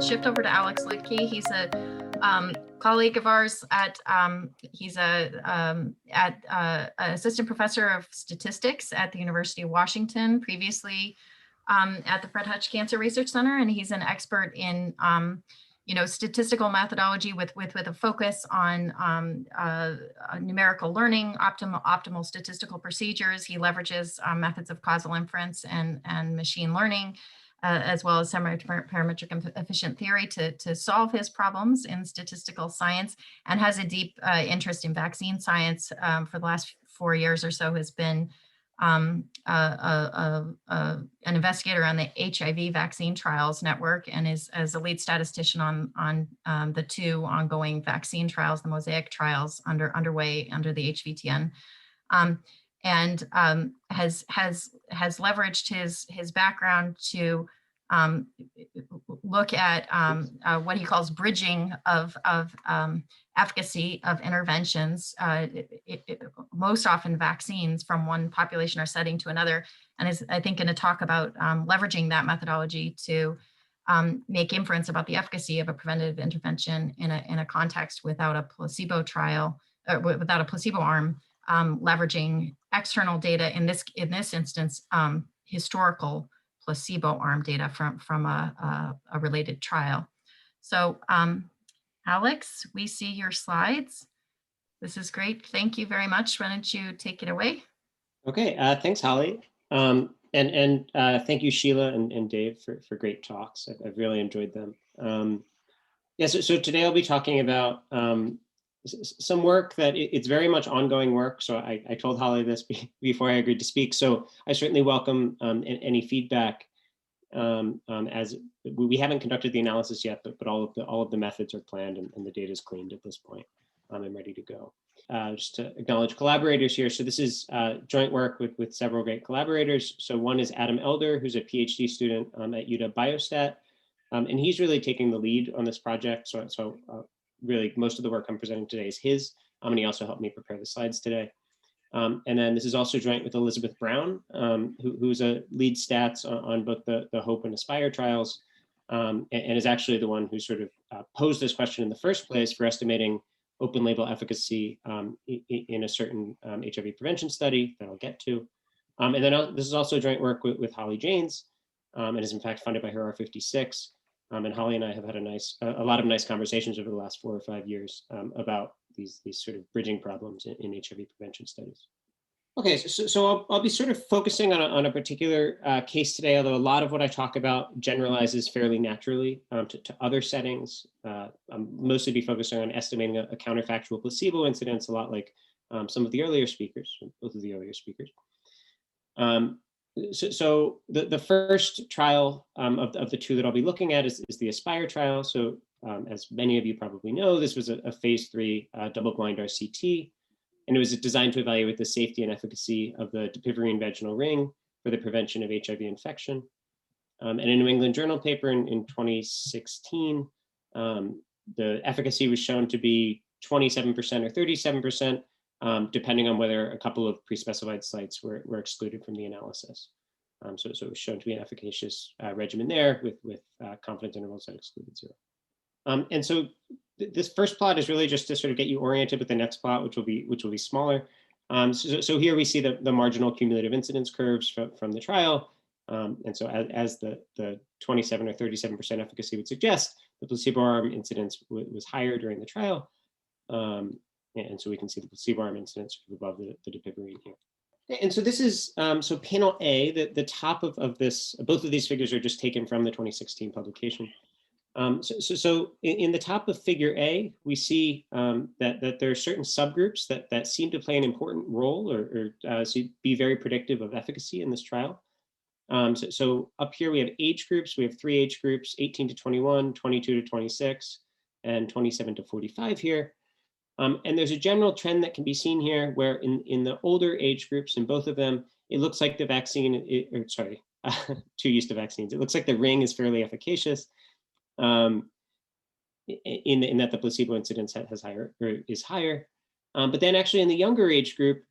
shift over to Alex Luedtke. He's a colleague of ours at, he's assistant professor of statistics at the University of Washington, previously at the Fred Hutch Cancer Research Center, and he's an expert in statistical methodology with a focus on numerical learning, optimal statistical procedures. He leverages methods of causal inference and machine learning, as well as semi-parametric efficient theory to solve his problems in statistical science, and has a deep interest in vaccine science. For the last 4 years or so has been an investigator on the HIV vaccine trials network, and is as a lead statistician on the 2 ongoing vaccine trials, the Mosaic trials underway under the HVTN, and has leveraged his background to look at what he calls bridging of efficacy of interventions, most often vaccines, from one population or setting to another, and is, I think, going to talk about leveraging that methodology to make inference about the efficacy of a preventative intervention in a context without a placebo trial, or without a placebo arm, leveraging external data, in this instance, historical placebo arm data from a related trial. So Alex, we see your slides. This is great. Thank you very much. Why don't you take it away? Okay, thanks, Holly. And thank you, Sheila and Dave, for great talks. I've really enjoyed them. So today I'll be talking about some work that it's very much ongoing work. So I told Holly this before I agreed to speak. So I certainly welcome any feedback, as we haven't conducted the analysis yet, but all of the methods are planned and the data is cleaned at this point. I'm ready to go. Just to acknowledge collaborators here. So this is joint work with several great collaborators. So one is Adam Elder, who's a PhD student at UW Biostat, and he's really taking the lead on this project. So really most of the work I'm presenting today is his, and he also helped me prepare the slides today. And then this is also joint with Elizabeth Brown, who's a lead stats on both the HOPE and ASPIRE trials, and is actually the one who sort of posed this question in the first place for estimating open label efficacy in a certain HIV prevention study that I'll get to. And then this is also joint work with Holly Janes, and is in fact funded by her R56. And Holly and I have had a lot of nice conversations over the last 4 or 5 years about these sort of bridging problems in HIV prevention studies. Okay, so I'll be sort of focusing on a particular case today, although a lot of what I talk about generalizes fairly naturally to other settings. I'm mostly be focusing on estimating a counterfactual placebo incidence, a lot like some of the earlier speakers, both of the earlier speakers. So the first trial of the 2 that I'll be looking at is the ASPIRE trial. So as many of you probably know, this was a phase 3 double-blind RCT, and it was designed to evaluate the safety and efficacy of the Dapivirine vaginal ring for the prevention of HIV infection. And in a New England Journal paper in 2016, the efficacy was shown to be 27% or 37%, depending on whether a couple of pre-specified sites were excluded from the analysis. So it was shown to be an efficacious regimen there with confidence intervals that excluded 0. And so this first plot is really just to sort of get you oriented with the next plot, which will be smaller. So here we see the marginal cumulative incidence curves from the trial. And so as the 27 or 37% efficacy would suggest, the placebo arm incidence was higher during the trial. And so we can see the placebo arm incidence above the Dapivirine here. And so this is, so panel A, the top of this, both of these figures are just taken from the 2016 publication. So in the top of figure A, we see that there are certain subgroups that seem to play an important role or be very predictive of efficacy in this trial. So up here we have age groups. We have 3 age groups: 18 to 21, 22 to 26, and 27 to 45 here. And there's a general trend that can be seen here where in the older age groups, in both of them, it looks like the vaccine, too used to vaccines, it looks like the ring is fairly efficacious. In that the placebo incidence has higher or is higher, but then actually in the younger age group,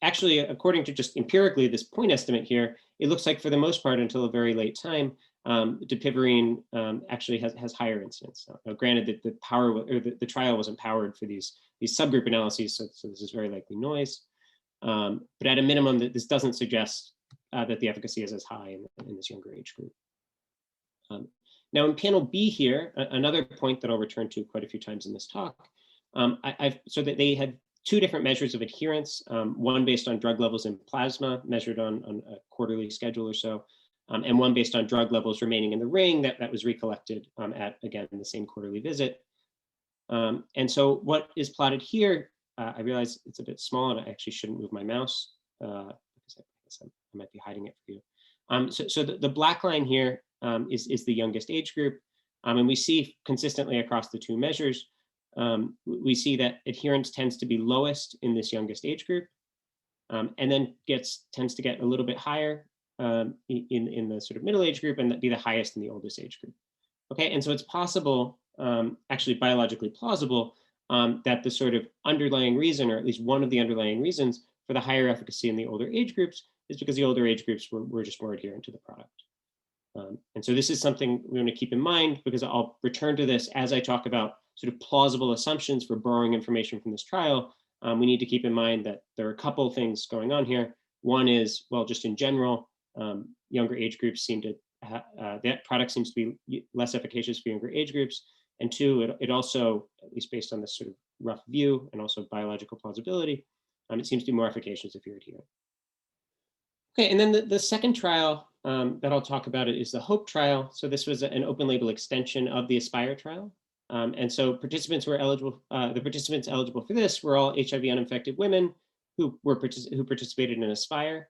actually according to just empirically this point estimate here, it looks like for the most part until a very late time, Dapivirine actually has higher incidence. Now, granted that the trial wasn't powered for these subgroup analyses, so this is very likely noise. But at a minimum, this doesn't suggest that the efficacy is as high in this younger age group. Now in panel B here, another point that I'll return to quite a few times in this talk, so that they had two different measures of adherence, one based on drug levels in plasma measured on a quarterly schedule or so, and one based on drug levels remaining in the ring that was recollected at, again, the same quarterly visit. And so what is plotted here, I realize it's a bit small and I actually shouldn't move my mouse because I guess I might be hiding it for you. So the black line here is the youngest age group. And we see consistently across the two measures, we see that adherence tends to be lowest in this youngest age group, and then tends to get a little bit higher in the sort of middle age group, and be the highest in the oldest age group. Okay, and so it's possible, actually biologically plausible, that the sort of underlying reason, or at least one of the underlying reasons for the higher efficacy in the older age groups, is because the older age groups were just more adherent to the product. And so this is something we want to keep in mind, because I'll return to this as I talk about sort of plausible assumptions for borrowing information from this trial. We need to keep in mind that there are a couple of things going on here. One is, well, just in general, younger age groups seem to that product seems to be less efficacious for younger age groups. And two, it also, at least based on this sort of rough view and also biological plausibility, it seems to be more efficacious if you're adherent. Okay, and then the second trial that I'll talk about is the HOPE trial. So this was an open label extension of the ASPIRE trial. And so participants were eligible, the participants eligible for this were all HIV uninfected women who participated in ASPIRE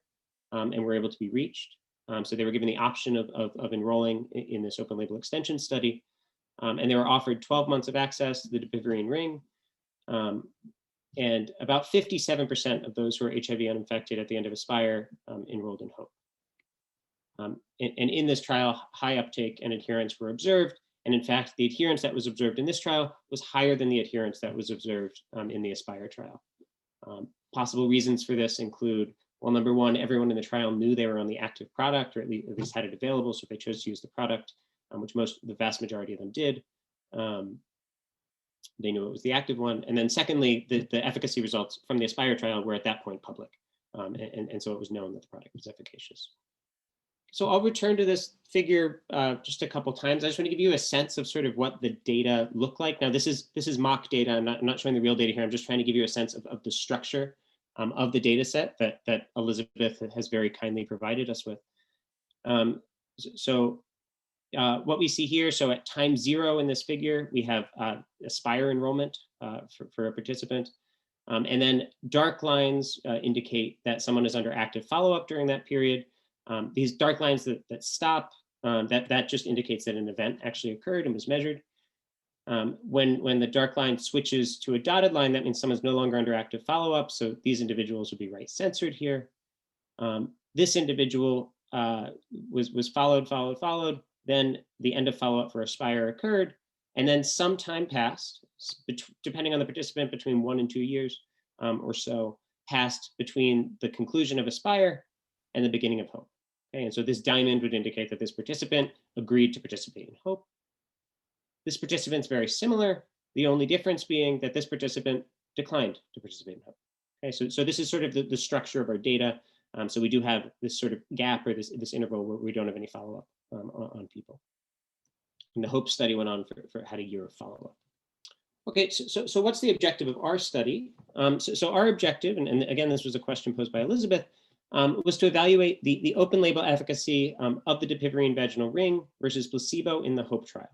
and were able to be reached. So they were given the option of enrolling in this open label extension study. And they were offered 12 months of access to the Dapivirine ring. And about 57% of those who are HIV uninfected at the end of ASPIRE enrolled in HOPE. And in this trial, high uptake and adherence were observed. And in fact, the adherence that was observed in this trial was higher than the adherence that was observed in the ASPIRE trial. Possible reasons for this include, well, number one, everyone in the trial knew they were on the active product, or at least had it available. So if they chose to use the product, which the vast majority of them did, they knew it was the active one. And then secondly, the efficacy results from the ASPIRE trial were at that point public. And so it was known that the product was efficacious. So I'll return to this figure just a couple times. I just want to give you a sense of sort of what the data look like. Now, this is mock data. I'm not showing the real data here. I'm just trying to give you a sense of the structure of the data set that Elizabeth has very kindly provided us with. What we see here, so at time 0 in this figure, we have ASPIRE enrollment for a participant. And then dark lines indicate that someone is under active follow-up during that period. These dark lines that stop, that just indicates that an event actually occurred and was measured. When the dark line switches to a dotted line, that means someone's no longer under active follow-up. So these individuals would be right censored here. This individual was followed. Then the end of follow-up for ASPIRE occurred. And then some time passed, depending on the participant, between 1 and 2 years or so, passed between the conclusion of ASPIRE and the beginning of HOPE. Okay, and so this diamond would indicate that this participant agreed to participate in HOPE. This participant's very similar, the only difference being that this participant declined to participate in HOPE. Okay, so this is sort of the structure of our data. So we do have this sort of gap, or this interval where we don't have any follow-up on people. And the HOPE study went on for had a year of follow-up. Okay, so what's the objective of our study? So our objective, and again, this was a question posed by Elizabeth, was to evaluate the open label efficacy of the Dapivirine vaginal ring versus placebo in the HOPE trial.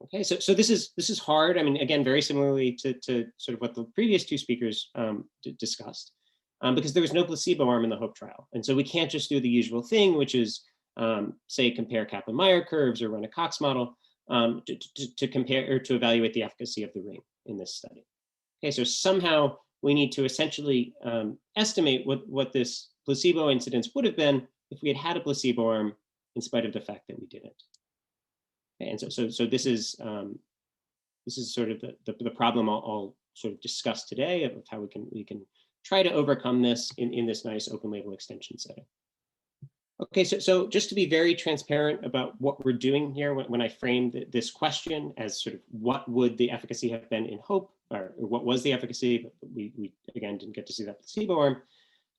Okay, so this is hard. I mean, again, very similarly to sort of what the previous two speakers discussed, because there was no placebo arm in the HOPE trial. And so we can't just do the usual thing, which is say compare Kaplan-Meier curves or run a Cox model to compare or to evaluate the efficacy of the ring in this study. Okay, so somehow we need to essentially estimate what this placebo incidence would have been if we had had a placebo arm, in spite of the fact that we didn't. Okay, and so this is sort of the problem I'll sort of discuss today of how we can try to overcome this in this nice open label extension setting. Okay, so just to be very transparent about what we're doing here, when I framed this question as sort of what would the efficacy have been in HOPE, or what was the efficacy, but we again didn't get to see that placebo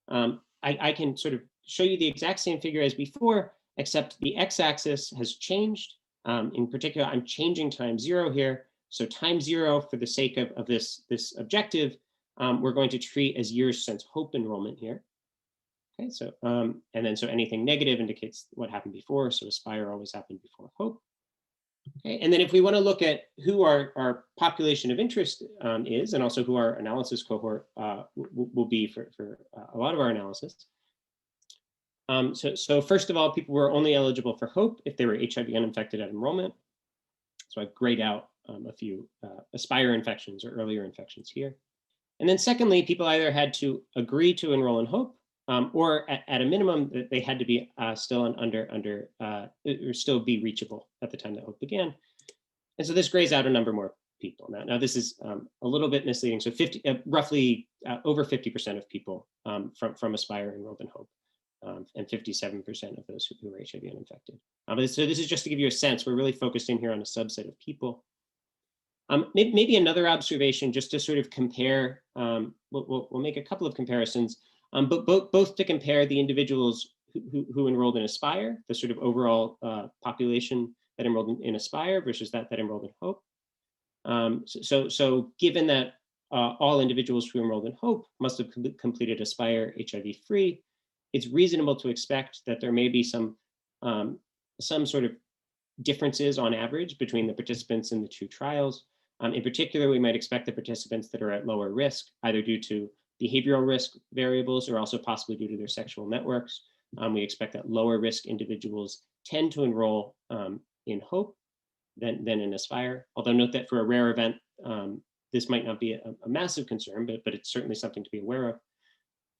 arm. I can sort of show you the exact same figure as before, except the x-axis has changed. In particular, I'm changing time 0 here. So time 0, for the sake of this objective, we're going to treat as years since HOPE enrollment here. Okay, so and then so anything negative indicates what happened before. So Aspire always happened before HOPE. Okay, and then if we want to look at who our population of interest is, and also who our analysis cohort will be for a lot of our analysis. So first of all, people were only eligible for HOPE if they were HIV uninfected at enrollment. So I've grayed out a few Aspire infections or earlier infections here. And then secondly, people either had to agree to enroll in HOPE, or at a minimum, they had to be still or still be reachable at the time that HOPE began. And so this grays out a number more people. Now this is a little bit misleading. So roughly over 50% of people from Aspire enrolled in HOPE, and 57% of those who were HIV uninfected. So this is just to give you a sense. We're really focused in here on a subset of people. Maybe another observation, just to sort of compare. We'll make a couple of comparisons. But both to compare the individuals who enrolled in Aspire, the sort of overall population that enrolled in Aspire versus that enrolled in HOPE. So given that all individuals who enrolled in HOPE must have completed Aspire HIV-free, it's reasonable to expect that there may be some sort of differences on average between the participants in the two trials. In particular, we might expect the participants that are at lower risk, either due to behavioral risk variables or also possibly due to their sexual networks. We expect that lower risk individuals tend to enroll in HOPE than in Aspire. Although note that for a rare event, this might not be a massive concern, but it's certainly something to be aware of.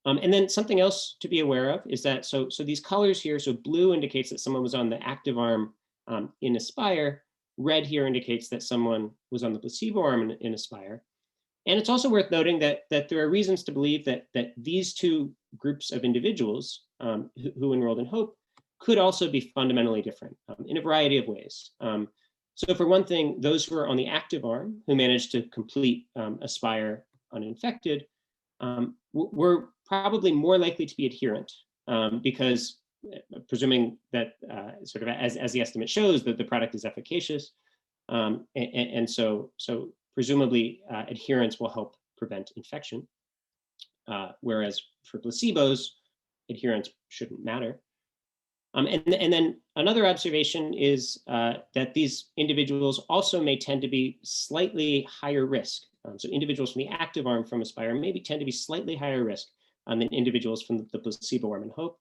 And then something else to be aware of is that, so these colors here, so blue indicates that someone was on the active arm in Aspire, red here indicates that someone was on the placebo arm in Aspire. And it's also worth noting that there are reasons to believe that these two groups of individuals who enrolled in HOPE could also be fundamentally different in a variety of ways. So for one thing, those who are on the active arm who managed to complete Aspire uninfected were probably more likely to be adherent because presuming that sort of as the estimate shows that the product is efficacious. And so presumably adherence will help prevent infection. Whereas for placebos, adherence shouldn't matter. And then another observation is that these individuals also may tend to be slightly higher risk. So individuals from the active arm from Aspire maybe tend to be slightly higher risk than individuals from the placebo arm in HOPE.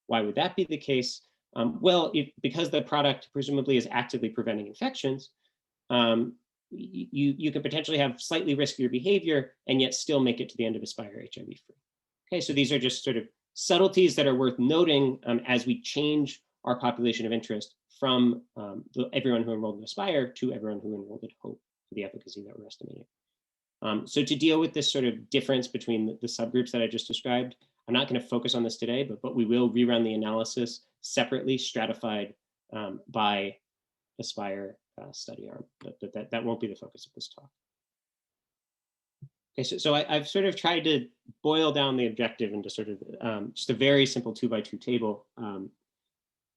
Why would that be the case? Well, because the product presumably is actively preventing infections, you can potentially have slightly riskier behavior and yet still make it to the end of Aspire HIV-free. Okay, so these are just sort of subtleties that are worth noting as we change our population of interest from everyone who enrolled in Aspire to everyone who enrolled in HOPE for the efficacy that we're estimating. So to deal with this sort of difference between the subgroups that I just described, I'm not going to focus on this today, but we will rerun the analysis separately, stratified by Aspire study arm, but that won't be the focus of this talk. Okay, so I've sort of tried to boil down the objective into sort of just a very simple 2x2 table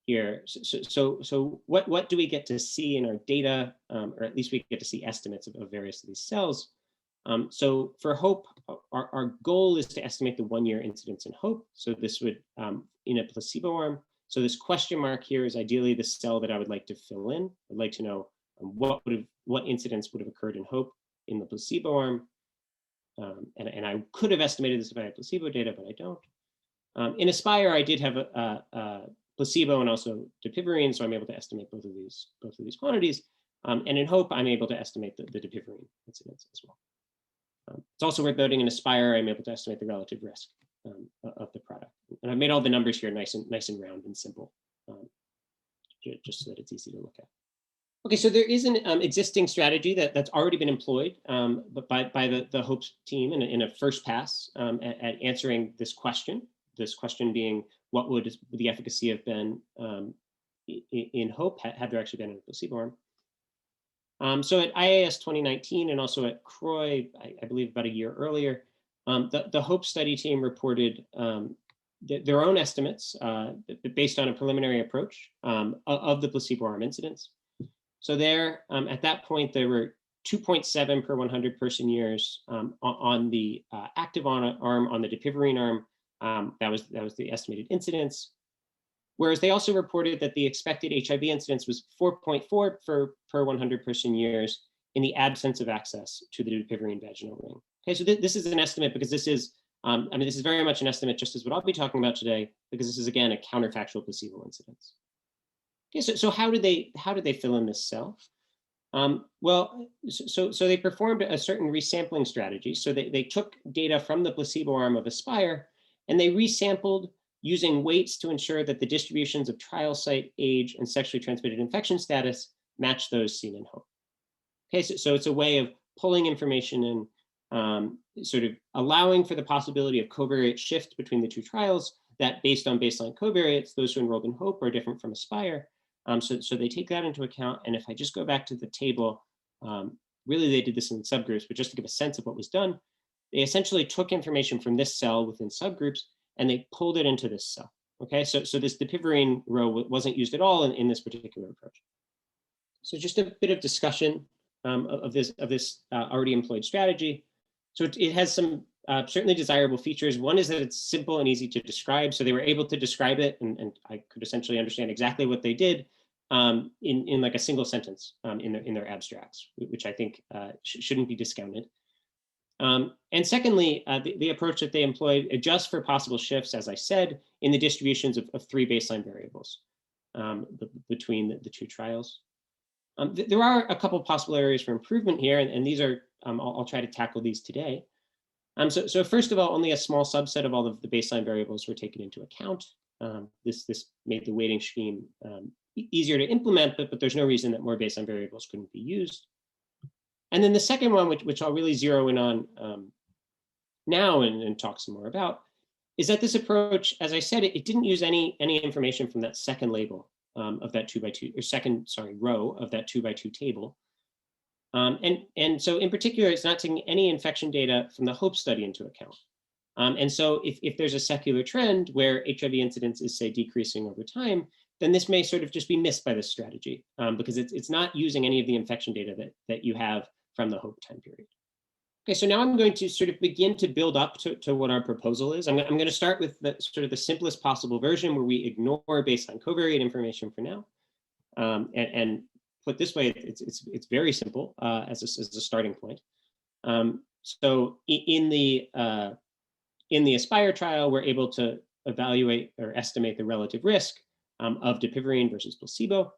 here. So what do we get to see in our data, or at least we get to see estimates of various of these cells. So for HOPE, our goal is to estimate the 1-year incidence in HOPE. So this would, in a placebo arm, so this question mark here is ideally the cell that I would like to fill in. I'd like to know what incidence would have occurred in HOPE in the placebo arm. And I could have estimated this if I had placebo data, but I don't. In Aspire, I did have a placebo and also Dapivirine, so I'm able to estimate both of these quantities. And in HOPE, I'm able to estimate the Dapivirine incidence as well. It's also worth noting in Aspire, I'm able to estimate the relative risk of the product. And I've made all the numbers here nice and round and simple, just so that it's easy to look at. Okay, so there is an existing strategy that's already been employed but by the HOPE team in a first pass at answering this question being, what would the efficacy have been in HOPE had there actually been a placebo arm. So at IAS 2019 and also at CROI, I believe about a year earlier, the HOPE study team reported their own estimates based on a preliminary approach of the placebo arm incidence. So there, at that point, there were 2.7 per 100 person years on the active arm. On the Dapivirine arm, that was the estimated incidence. Whereas they also reported that the expected HIV incidence was 4.4 per 100 person years in the absence of access to the Dapivirine vaginal ring. Okay, so this is an estimate because this is, this is very much an estimate, just as what I'll be talking about today, because this is again a counterfactual placebo incidence. Okay, so how did they fill in this cell? Well, so they performed a certain resampling strategy. So they took data from the placebo arm of Aspire, and they resampled using weights to ensure that the distributions of trial site, age, and sexually transmitted infection status match those seen in HOPE. Okay, so it's a way of pulling information in, sort of allowing for the possibility of covariate shift between the two trials that based on baseline covariates, those who enrolled in HOPE are different from Aspire. So they take that into account. And if I just go back to the table, really they did this in subgroups, but just to give a sense of what was done, they essentially took information from this cell within subgroups and they pulled it into this cell. Okay, so this Dapivirine row wasn't used at all in this particular approach. So just a bit of discussion of this already employed strategy. So it has some certainly desirable features. One is that it's simple and easy to describe. So they were able to describe it, and I could essentially understand exactly what they did in like a single sentence in their abstracts, which I think shouldn't be discounted. And secondly, the approach that they employed adjusts for possible shifts, as I said, in the distributions of three baseline variables between the two trials. There are a couple possible areas for improvement here, and these are, I'll try to tackle these today. So first of all, only a small subset of all of the baseline variables were taken into account. This made the weighting scheme easier to implement, but there's no reason that more baseline variables couldn't be used. And then the second one, which I'll really zero in on now and talk some more about, is that this approach, as I said, it didn't use any information from that second label of that 2x2, or second, sorry, row of that 2x2 table. And so in particular, it's not taking any infection data from the HOPE study into account. And so if there's a secular trend where HIV incidence is, say, decreasing over time, then this may sort of just be missed by this strategy because it's not using any of the infection data that you have from the HOPE time period. Okay, so now I'm going to sort of begin to build up to what our proposal is. I'm going to start with the sort of the simplest possible version where we ignore baseline covariate information for now. And put this way, it's very simple as a starting point. So in the Aspire trial, we're able to evaluate or estimate the relative risk of Dapivirine versus placebo.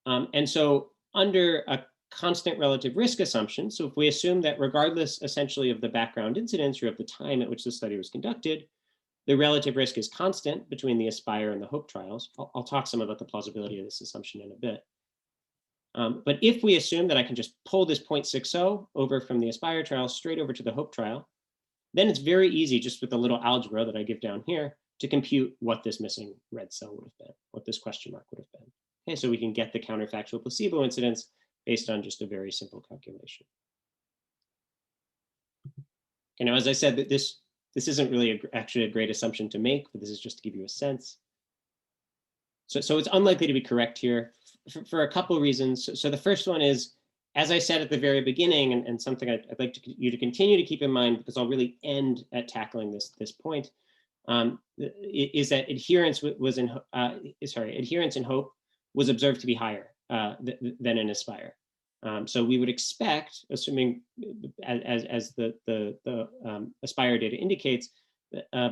And so under a constant relative risk assumption, so if we assume that regardless essentially of the background incidence or of the time at which the study was conducted, the relative risk is constant between the Aspire and the HOPE trials. I'll talk some about the plausibility of this assumption in a bit. But if we assume that I can just pull this 0.60 over from the Aspire trial straight over to the HOPE trial, then it's very easy just with the little algebra that I give down here to compute what this missing red cell would have been, what this question mark would have been. Okay, so we can get the counterfactual placebo incidence based on just a very simple calculation. Okay, now, as I said, this isn't really actually a great assumption to make, but this is just to give you a sense. So it's unlikely to be correct here for a couple of reasons. So the first one is, as I said at the very beginning, and something I'd like you to continue to keep in mind, because I'll really end at tackling this point, is that adherence in HOPE was observed to be higher than in Aspire. So we would expect, assuming as the Aspire data indicates,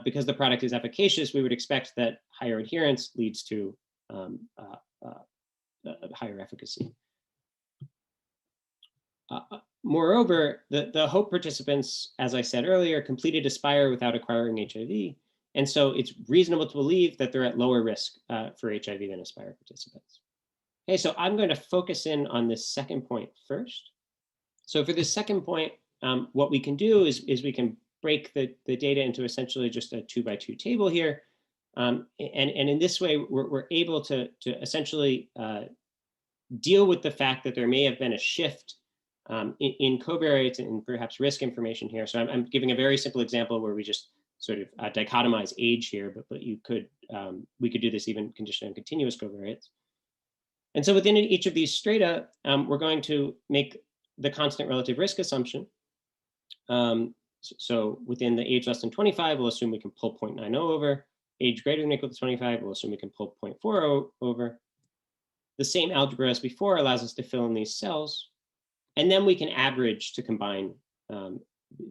because the product is efficacious, we would expect that higher adherence leads to higher efficacy. Moreover, the HOPE participants, as I said earlier, completed Aspire without acquiring HIV. And so it's reasonable to believe that they're at lower risk for HIV than Aspire participants. Okay, so I'm going to focus in on this second point first. So for this second point, what we can do is we can break the data into essentially just a 2x2 table here. And in this way, we're able to essentially deal with the fact that there may have been a shift in covariates and perhaps risk information here. So I'm giving a very simple example where we just sort of dichotomize age here, but you could we could do this even conditioned on continuous covariates. And so within each of these strata, we're going to make the constant relative risk assumption. So within the age less than 25, we'll assume we can pull 0.90 over. Age greater than or equal to 25, we'll assume we can pull 0.40 over. The same algebra as before allows us to fill in these cells. And then we can average to combine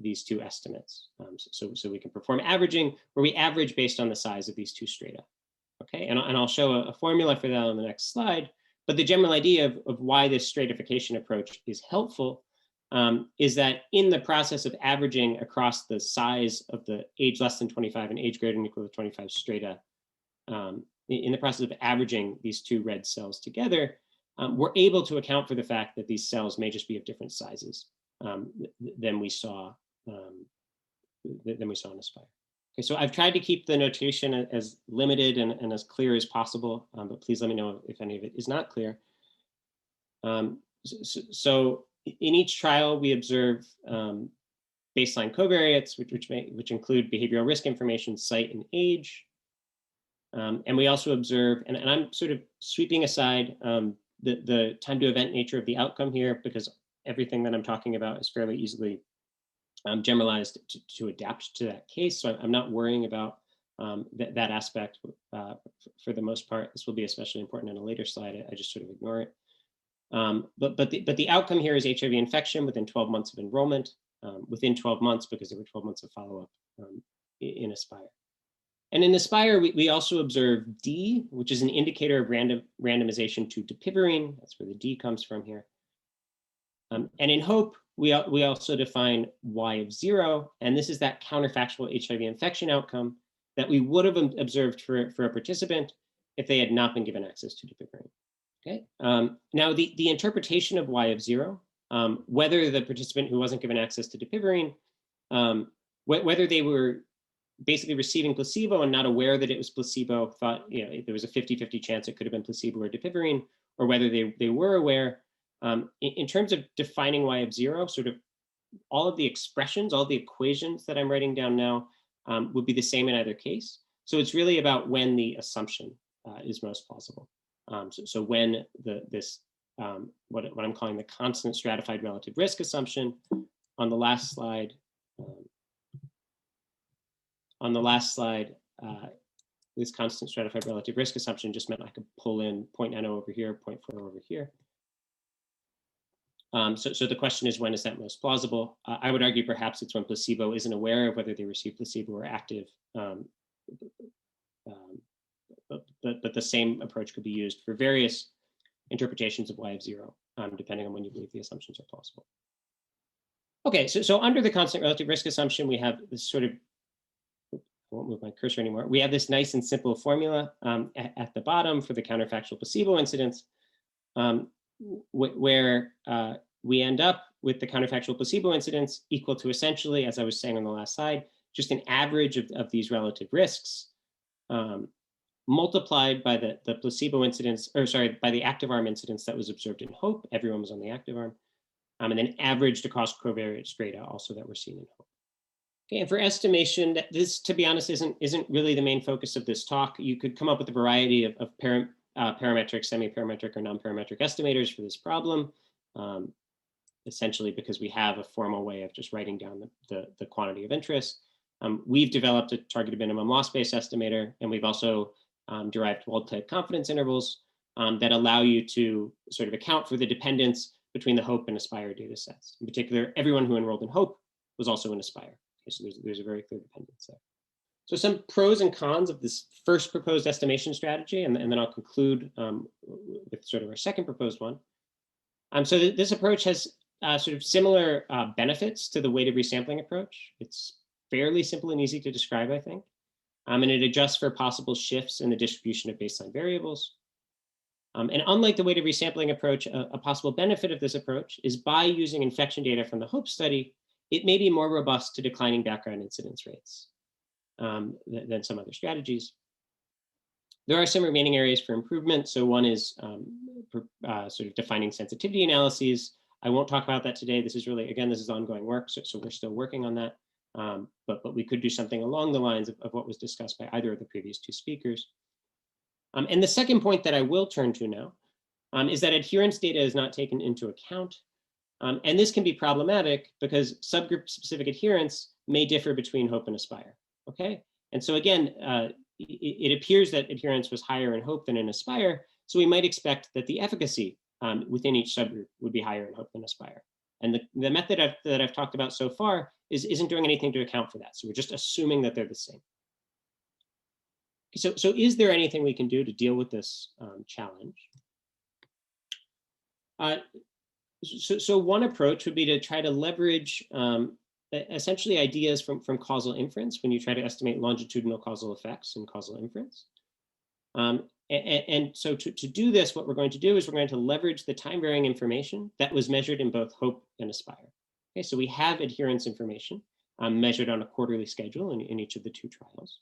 these two estimates. So we can perform averaging where we average based on the size of these two strata. Okay, and I'll show a formula for that on the next slide. But the general idea of why this stratification approach is helpful is that in the process of averaging across the size of the age less than 25 and age greater than or equal to 25 strata, in the process of averaging these two red cells together, we're able to account for the fact that these cells may just be of different sizes than we saw in Aspire. Okay, so I've tried to keep the notation as limited and as clear as possible, but please let me know if any of it is not clear. So in each trial, we observe baseline covariates, which include behavioral risk information, site, and age. And we also observe, and I'm sort of sweeping aside the time to event nature of the outcome here, because everything that I'm talking about is fairly easily generalized to adapt to that case. So I'm not worrying about that aspect for the most part. This will be especially important in a later slide. I just sort of ignore it. But the outcome here is HIV infection within 12 months of enrollment, within 12 months because there were 12 months of follow-up in Aspire. And in Aspire, we also observe D, which is an indicator of randomization to Dapivirine. That's where the D comes from here. And in HOPE, we also define Y of 0, and this is that counterfactual HIV infection outcome that we would have observed for a participant if they had not been given access to Dapivirine. Okay. Now, the interpretation of Y of 0, whether the participant who wasn't given access to Dapivirine, whether they were basically receiving placebo and not aware that it was placebo, thought there was a 50-50 chance it could have been placebo or Dapivirine, or whether they were aware. In terms of defining Y of 0, sort of all of the expressions, all the equations that I'm writing down now would be the same in either case. So it's really about when the assumption is most plausible. So when what I'm calling the constant stratified relative risk assumption on the last slide. This constant stratified relative risk assumption just meant I could pull in 0.90 over here, 0.4 over here. So the question is, when is that most plausible? I would argue perhaps it's when placebo isn't aware of whether they receive placebo or active. But the same approach could be used for various interpretations of Y of 0, depending on when you believe the assumptions are plausible. Okay, so under the constant relative risk assumption, we have this sort of, I won't move my cursor anymore. We have this nice and simple formula at the bottom for the counterfactual placebo incidence, where we end up with the counterfactual placebo incidence equal to essentially, as I was saying on the last slide, just an average of these relative risks multiplied by the placebo incidence, or sorry, by the active arm incidence that was observed in HOPE. Everyone was on the active arm, and then averaged across covariate strata also that we're seeing in HOPE. Okay, and for estimation, this, to be honest, isn't really the main focus of this talk. You could come up with a variety of parametric, semi-parametric, or non-parametric estimators for this problem, essentially because we have a formal way of just writing down the quantity of interest. We've developed a targeted minimum loss-based estimator, and we've also derived wild-type confidence intervals that allow you to sort of account for the dependence between the HOPE and Aspire data sets. In particular, everyone who enrolled in HOPE was also in Aspire. Okay, so there's a very clear dependence there. So some pros and cons of this first proposed estimation strategy, and then I'll conclude with sort of our second proposed one. So this approach has sort of similar benefits to the weighted resampling approach. It's fairly simple and easy to describe, I think. And it adjusts for possible shifts in the distribution of baseline variables. And unlike the weighted resampling approach, a possible benefit of this approach is by using infection data from the HOPE study, it may be more robust to declining background incidence rates than some other strategies. There are some remaining areas for improvement. So one is sort of defining sensitivity analyses. I won't talk about that today. This is really, again, this is ongoing work. So we're still working on that. But we could do something along the lines of what was discussed by either of the previous two speakers. And the second point that I will turn to now is that adherence data is not taken into account. And this can be problematic because subgroup specific adherence may differ between HOPE and ASPIRE. Okay. And so again, it appears that adherence was higher in HOPE than in ASPIRE. So we might expect that the efficacy within each subgroup would be higher in HOPE than ASPIRE. And the method that I've talked about so far isn't doing anything to account for that. So we're just assuming that they're the same. So is there anything we can do to deal with this challenge? So one approach would be to try to leverage essentially ideas from causal inference when you try to estimate longitudinal causal effects in causal inference. And so to do this, what we're going to do is we're going to leverage the time varying information that was measured in both HOPE and ASPIRE. Okay, so we have adherence information measured on a quarterly schedule in each of the two trials.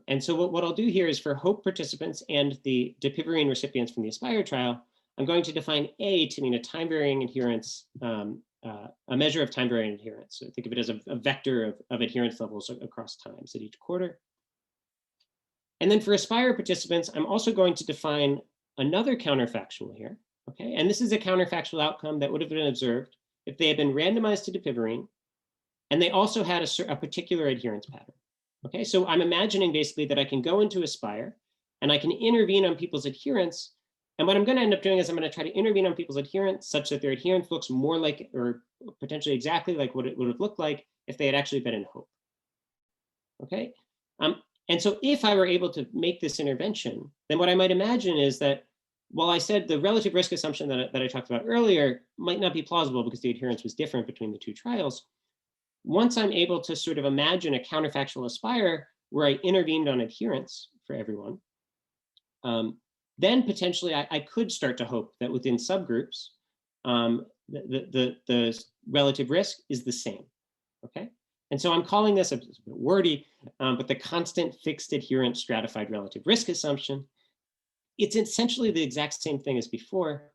And so what I'll do here is for HOPE participants and the Dapivirine recipients from the ASPIRE trial, I'm going to define A to mean a time varying adherence, a measure of time varying adherence. So think of it as a vector of adherence levels across times at each quarter. And then for ASPIRE participants, I'm also going to define another counterfactual here. Okay, and this is a counterfactual outcome that would have been observed if they had been randomized to Dapivirine and they also had a particular adherence pattern. Okay, so I'm imagining basically that I can go into ASPIRE and I can intervene on people's adherence. And what I'm going to end up doing is I'm going to try to intervene on people's adherence such that their adherence looks more like, or potentially exactly like what it would have looked like if they had actually been in HOPE. Okay, and so if I were able to make this intervention, then what I might imagine is that while I said the relative risk assumption that I talked about earlier might not be plausible because the adherence was different between the two trials, once I'm able to sort of imagine a counterfactual ASPIRE where I intervened on adherence for everyone, then potentially I could start to hope that within subgroups, the relative risk is the same, okay? And so I'm calling this a bit wordy, but the constant fixed adherent stratified relative risk assumption. It's essentially the exact same thing as before.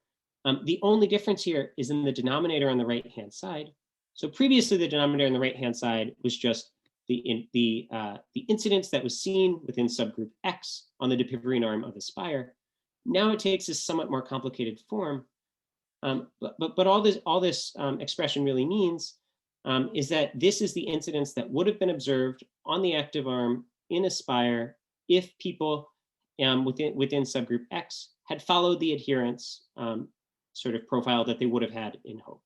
The only difference here is in the denominator on the right-hand side. So previously the denominator on the right-hand side was just the incidence that was seen within subgroup X on the Dapivirine arm of ASPIRE. Now it takes a somewhat more complicated form, but all this expression really means is that this is the incidence that would have been observed on the active arm in ASPIRE if people within subgroup X had followed the adherence sort of profile that they would have had in HOPE.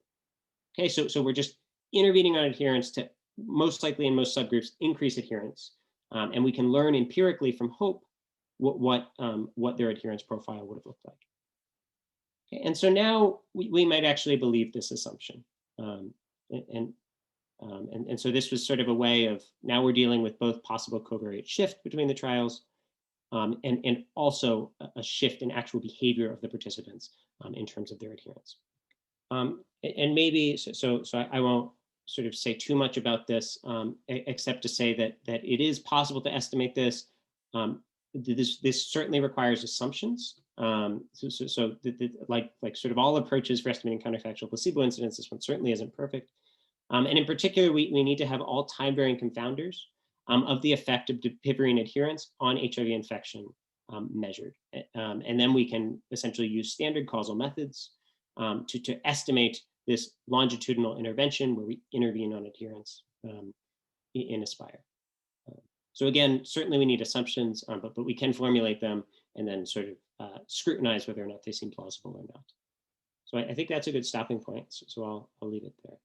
Okay, so we're just intervening on adherence to most likely in most subgroups increase adherence, and we can learn empirically from HOPE what their adherence profile would have looked like. Okay, and so now we might actually believe this assumption, and so this was sort of a way of now we're dealing with both possible covariate shift between the trials, and also a shift in actual behavior of the participants in terms of their adherence. And maybe so I won't sort of say too much about this, except to say that it is possible to estimate this. This certainly requires assumptions. Like sort of all approaches for estimating counterfactual placebo incidence, this one certainly isn't perfect. And in particular, we need to have all time varying confounders of the effect of Dapivirine adherence on HIV infection measured. And then we can essentially use standard causal methods to estimate this longitudinal intervention where we intervene on adherence in ASPIRE. So again, certainly we need assumptions, but we can formulate them and then sort of scrutinize whether or not they seem plausible or not. So I think that's a good stopping point. So I'll leave it there.